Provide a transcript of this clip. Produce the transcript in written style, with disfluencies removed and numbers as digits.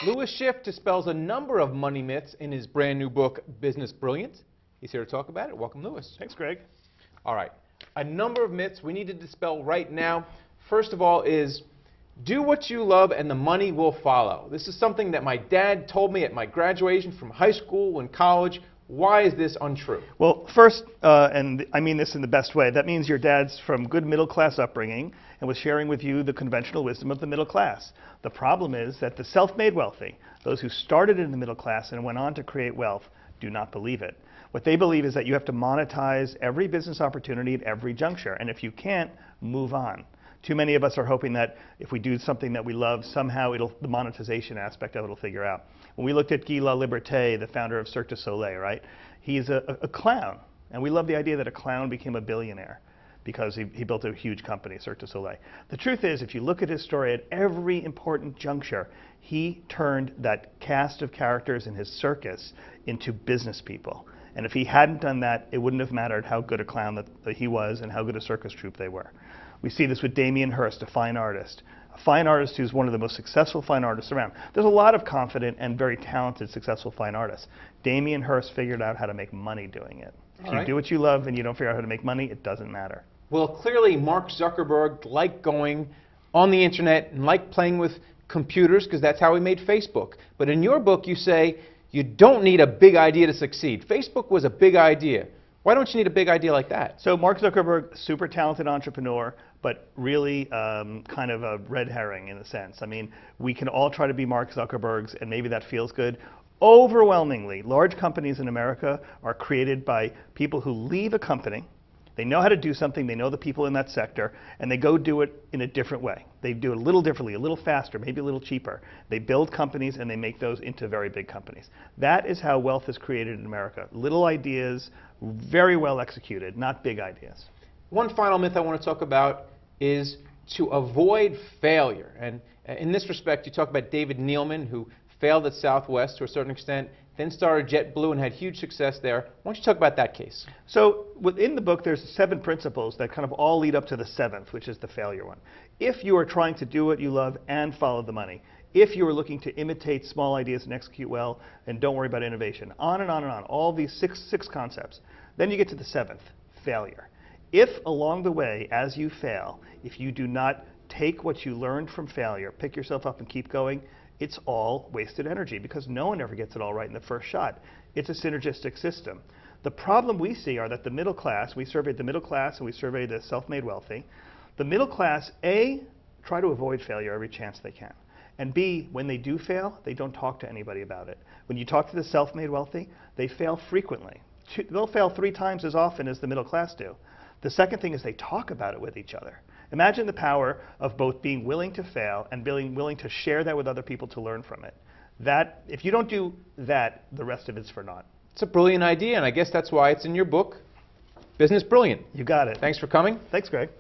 Louis Schiff dispels a number of money myths in his brand new book, Business Brilliant. He's here to talk about it. Welcome, Louis. Thanks, Greg. All right. A number of myths we need to dispel right now. First of all is, do what you love and the money will follow. This is something that my dad told me at my graduation from high school and college. Why is this untrue? Well, first, and I mean this in the best way, that means your dad's from good middle-class upbringing and was sharing with you the conventional wisdom of the middle class. The problem is that the self-made wealthy, those who started in the middle class and went on to create wealth, do not believe it. What they believe is that you have to monetize every business opportunity at every juncture, and if you can't, move on. Too many of us are hoping that if we do something that we love, somehow the monetization aspect of it will figure out. When we looked at Guy Laliberté, the founder of Cirque du Soleil, right? He's a clown, and we love the idea that a clown became a billionaire because he built a huge company, Cirque du Soleil. The truth is, if you look at his story, at every important juncture, he turned that cast of characters in his circus into business people. And if he hadn't done that, it wouldn't have mattered how good a clown that he was and how good a circus troupe they were. We see this with Damien Hirst, a fine artist who's one of the most successful fine artists around. There's a lot of confident and very talented, successful fine artists. Damien Hirst figured out how to make money doing it. If you do what you love and you don't figure out how to make money, it doesn't matter. Well, clearly Mark Zuckerberg liked going on the internet and liked playing with computers because that's how he made Facebook. But in your book, you say you don't need a big idea to succeed. Facebook was a big idea. Why don't you need a big idea like that? So Mark Zuckerberg, super talented entrepreneur, but really kind of a red herring in a sense. I mean, we can all try to be Mark Zuckerbergs, and maybe that feels good. Overwhelmingly, large companies in America are created by people who leave a company. They know how to do something, they know the people in that sector, and they go do it in a different way. They do it a little differently, a little faster, maybe a little cheaper. They build companies and they make those into very big companies. That is how wealth is created in America. Little ideas, very well executed, not big ideas. One final myth I want to talk about is to avoid failure. And in this respect, you talk about David Neeleman, who failed at Southwest to a certain extent, then started JetBlue and had huge success there. Why don't you talk about that case? So within the book, there's 7 principles that kind of all lead up to the 7th, which is the failure one. If you are trying to do what you love and follow the money, if you are looking to imitate small ideas and execute well, and don't worry about innovation, on and on and on, all these six concepts, then you get to the 7th, failure. If along the way, as you fail, if you do not take what you learned from failure, pick yourself up and keep going, it's all wasted energy because no one ever gets it all right in the first shot. It's a synergistic system. The problem we see are that the middle class, we surveyed the middle class and we surveyed the self-made wealthy. The middle class, A, try to avoid failure every chance they can. And B, when they do fail, they don't talk to anybody about it. When you talk to the self-made wealthy, they fail frequently. They'll fail 3 times as often as the middle class do. The second thing is they talk about it with each other. Imagine the power of both being willing to fail and being willing to share that with other people to learn from it. That, if you don't do that, the rest of it's for naught. It's a brilliant idea, and I guess that's why it's in your book, Business Brilliant. You got it. Thanks for coming. Thanks, Greg.